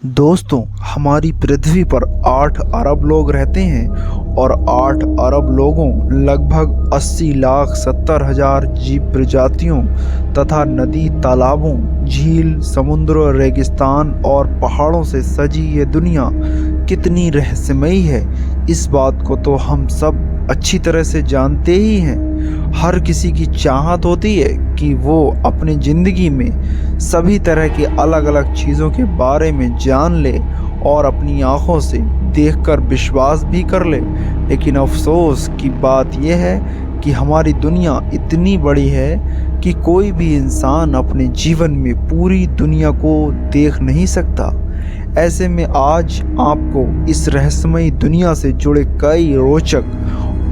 दोस्तों, हमारी पृथ्वी पर 8 अरब लोग रहते हैं और 8 अरब लोगों लगभग 80 लाख 70 हजार जीव प्रजातियों तथा नदी, तालाबों, झील, समुद्र, रेगिस्तान और पहाड़ों से सजी ये दुनिया कितनी रहस्यमयी है, इस बात को तो हम सब अच्छी तरह से जानते ही हैं। हर किसी की चाहत होती है कि वो अपनी ज़िंदगी में सभी तरह के अलग अलग चीज़ों के बारे में जान ले और अपनी आँखों से देखकर विश्वास भी कर ले। लेकिन अफसोस की बात यह है कि हमारी दुनिया इतनी बड़ी है कि कोई भी इंसान अपने जीवन में पूरी दुनिया को देख नहीं सकता। ऐसे में आज आपको इस रहस्यमयी दुनिया से जुड़े कई रोचक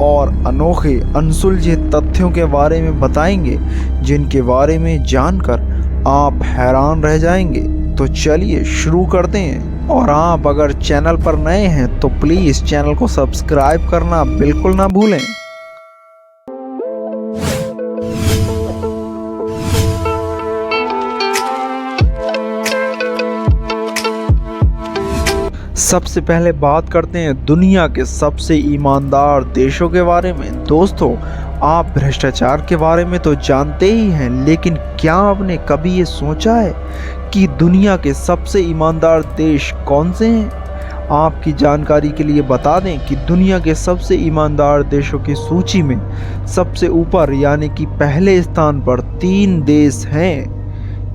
और अनोखे अनसुलझे तथ्यों के बारे में बताएंगे, जिनके बारे में जानकर आप हैरान रह जाएंगे। तो चलिए शुरू करते हैं। और आप अगर चैनल पर नए हैं तो प्लीज़ चैनल को सब्सक्राइब करना बिल्कुल ना भूलें। सबसे पहले बात करते हैं दुनिया के सबसे ईमानदार देशों के बारे में। दोस्तों, आप भ्रष्टाचार के बारे में तो जानते ही हैं, लेकिन क्या आपने कभी ये सोचा है कि दुनिया के सबसे ईमानदार देश कौन से हैं? आपकी जानकारी के लिए बता दें कि दुनिया के सबसे ईमानदार देशों की सूची में सबसे ऊपर यानी कि पहले स्थान पर 3 देश हैं,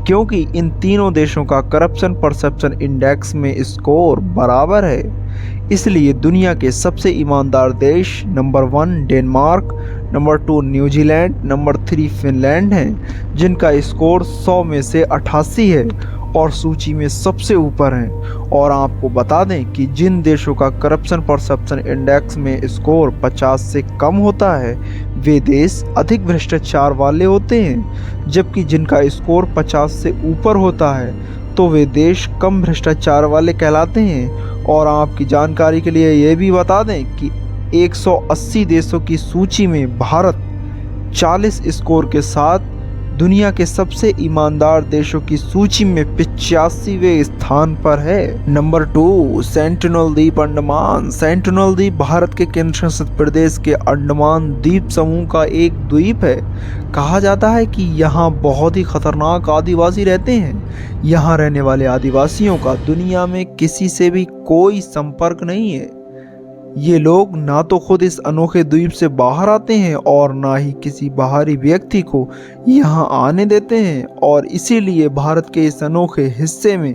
क्योंकि इन तीनों देशों का करप्शन परसेप्शन इंडेक्स में स्कोर बराबर है। इसलिए दुनिया के सबसे ईमानदार देश number 1 Denmark, number 2 New Zealand, number 3 Finland हैं, जिनका स्कोर 100 में से 88 है और सूची में सबसे ऊपर हैं। और आपको बता दें कि जिन देशों का करप्शन परसेप्शन इंडेक्स में स्कोर 50 से कम होता है वे देश अधिक भ्रष्टाचार वाले होते हैं, जबकि जिनका स्कोर 50 से ऊपर होता है तो वे देश कम भ्रष्टाचार वाले कहलाते हैं। और आपकी जानकारी के लिए ये भी बता दें कि 180 देशों की सूची में भारत 40 स्कोर के साथ दुनिया के सबसे ईमानदार देशों की सूची में 85वें स्थान पर है। नंबर 2 सेंटिनल द्वीप अंडमान। सेंटिनल द्वीप भारत के केंद्र शासित प्रदेश के अंडमान द्वीप समूह का एक द्वीप है। कहा जाता है कि यहाँ बहुत ही खतरनाक आदिवासी रहते हैं। यहाँ रहने वाले आदिवासियों का दुनिया में किसी से भी कोई संपर्क नहीं है। ये लोग ना तो खुद इस अनोखे द्वीप से बाहर आते हैं और ना ही किसी बाहरी व्यक्ति को यहाँ आने देते हैं, और इसीलिए भारत के इस अनोखे हिस्से में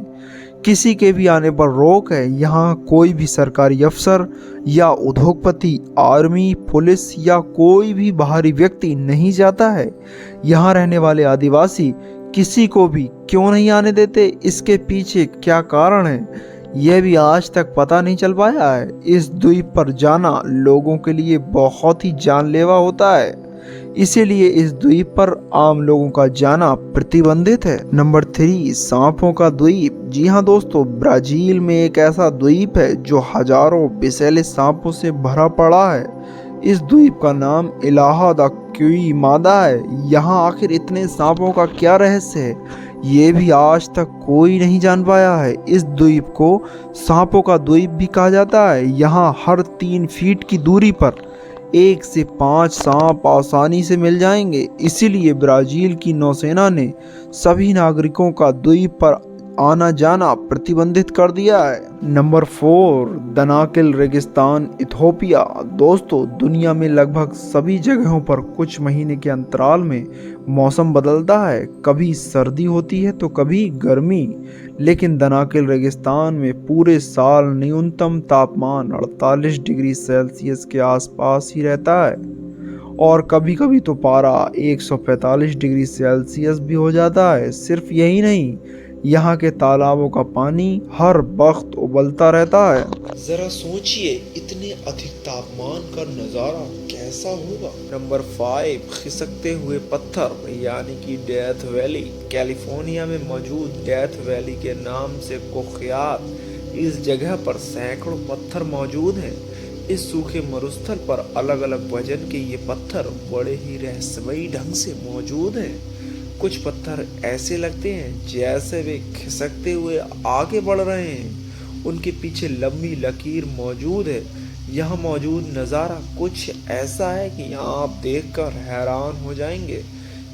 किसी के भी आने पर रोक है। यहाँ कोई भी सरकारी अफसर या उद्योगपति, आर्मी, पुलिस या कोई भी बाहरी व्यक्ति नहीं जाता है। यहाँ रहने वाले आदिवासी किसी को भी क्यों नहीं आने देते, इसके पीछे क्या कारण है, यह भी आज तक पता नहीं चल पाया है। इस द्वीप पर जाना लोगों के लिए बहुत ही जानलेवा होता है, इसीलिए इस द्वीप पर आम लोगों का जाना प्रतिबंधित है। नंबर 3 सांपों का द्वीप। जी हाँ दोस्तों, ब्राजील में एक ऐसा द्वीप है जो हजारों विषैले सांपों से भरा पड़ा है। इस द्वीप का नाम इलाहा दा क्विमादा है। यहाँ आखिर इतने सांपों का क्या रहस्य है, ये भी आज तक कोई नहीं जान पाया है। इस द्वीप को सांपों का द्वीप भी कहा जाता है। यहाँ हर 3 फीट की दूरी पर 1 से 5 सांप आसानी से मिल जाएंगे। इसीलिए ब्राज़ील की नौसेना ने सभी नागरिकों का द्वीप पर आना जाना प्रतिबंधित कर दिया है। नंबर 4 दनाकिल रेगिस्तान, इथोपिया। दोस्तों, दुनिया में लगभग सभी जगहों पर कुछ महीने के अंतराल में मौसम बदलता है। कभी सर्दी होती है तो कभी गर्मी, लेकिन दनाकिल रेगिस्तान में पूरे साल न्यूनतम तापमान 48 डिग्री सेल्सियस के आसपास ही रहता है, और कभी कभी तो पारा 145 डिग्री सेल्सियस भी हो जाता है। सिर्फ यही नहीं, यहाँ के तालाबों का पानी हर वक्त उबलता रहता है। जरा सोचिए, इतने अधिक तापमान का नज़ारा कैसा होगा। नंबर 5 खिसकते हुए पत्थर यानी कि डेथ वैली। कैलिफोर्निया में मौजूद डेथ वैली के नाम से कुख्यात इस जगह पर सैकड़ों पत्थर मौजूद हैं। इस सूखे मरुस्थल पर अलग अलग वजन के ये पत्थर बड़े ही रहस्यमयी ढंग से मौजूद हैं। कुछ पत्थर ऐसे लगते हैं जैसे वे खिसकते हुए आगे बढ़ रहे हैं, उनके पीछे लंबी लकीर मौजूद है। यहाँ मौजूद नज़ारा कुछ ऐसा है कि यहाँ आप देखकर हैरान हो जाएंगे।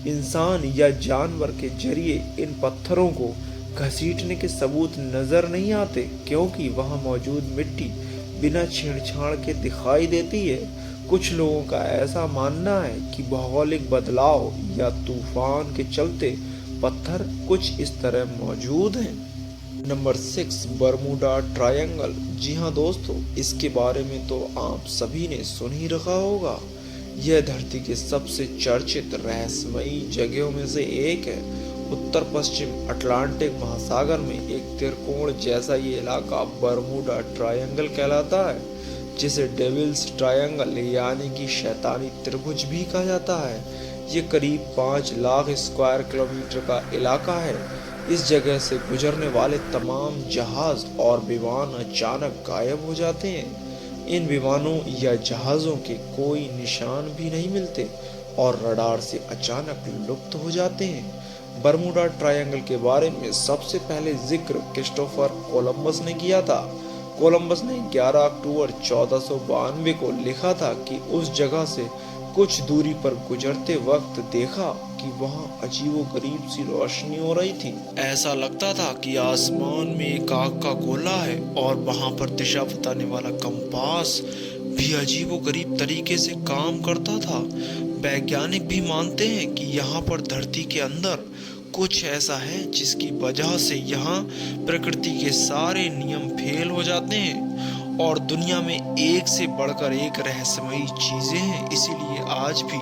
इंसान या जानवर के जरिए इन पत्थरों को घसीटने के सबूत नज़र नहीं आते, क्योंकि वहाँ मौजूद मिट्टी बिना छेड़छाड़ के दिखाई देती है। कुछ लोगों का ऐसा मानना है कि भौगोलिक बदलाव या तूफान के चलते पत्थर कुछ इस तरह मौजूद हैं। Number 6, Bermuda triangle. जी हाँ दोस्तों, इसके बारे में तो आप सभी ने सुन ही रखा होगा। यह धरती के सबसे चर्चित रहस्यमयी जगहों में से एक है। उत्तर पश्चिम अटलांटिक महासागर में एक त्रिकोण जैसा ये इलाका बरमूडा ट्रायंगल कहलाता है, जिसे डेविल्स ट्रायंगल यानी कि शैतानी त्रिभुज भी कहा जाता है। ये करीब 5 लाख स्क्वायर किलोमीटर का इलाका है। इस जगह से गुजरने वाले तमाम जहाज और विमान अचानक गायब हो जाते हैं। इन विमानों या जहाज़ों के कोई निशान भी नहीं मिलते और रडार से अचानक लुप्त हो जाते हैं। बरमूडा ट्रायंगल के बारे में सबसे पहले जिक्र क्रिस्टोफर कोलंबस ने किया था। कोलंबस ने 11 अक्टूबर 1492 को लिखा था कि उस जगह से कुछ दूरी पर गुजरते वक्त देखा कि वहां अजीबोगरीब सी रोशनी हो रही थी। ऐसा लगता था कि आसमान में एक आग का गोला है और वहां पर दिशा बताने वाला कंपास भी अजीबोगरीब तरीके से काम करता था। वैज्ञानिक भी मानते हैं कि यहाँ पर धरती के अंदर कुछ ऐसा है जिसकी वजह से यहाँ प्रकृति के सारे नियम फेल हो जाते हैं और दुनिया में एक से बढ़कर एक रहस्यमयी चीजें हैं। इसीलिए आज भी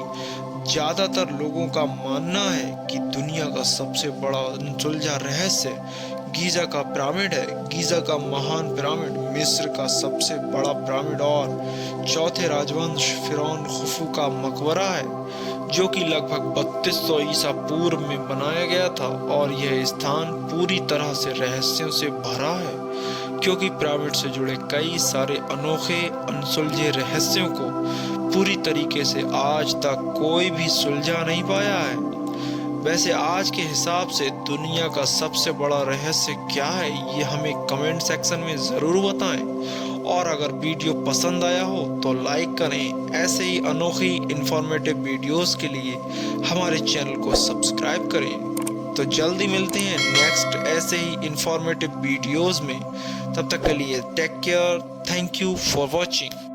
ज्यादातर लोगों का मानना है कि दुनिया का सबसे बड़ा अनसुलझा रहस्य गीजा का पिरामिड है। गीजा का महान पिरामिड मिस्र का सबसे बड़ा पिरामिड और चौथे राजवंश फिरौन खुफू का मकबरा है, जो कि लगभग 3200 ईसा पूर्व में बनाया गया था। और यह स्थान पूरी तरह से रहस्यों से भरा है, क्योंकि पिरामिड से जुड़े कई सारे अनोखे अनसुलझे रहस्यों को पूरी तरीके से आज तक कोई भी सुलझा नहीं पाया है। वैसे आज के हिसाब से दुनिया का सबसे बड़ा रहस्य क्या है, ये हमें कमेंट सेक्शन में ज़रूर बताएं। और अगर वीडियो पसंद आया हो तो लाइक करें। ऐसे ही अनोखी इन्फॉर्मेटिव वीडियोस के लिए हमारे चैनल को सब्सक्राइब करें। तो जल्दी मिलते हैं नेक्स्ट ऐसे ही इन्फॉर्मेटिव वीडियोस में। तब तक के लिए take care. Thank you for watching.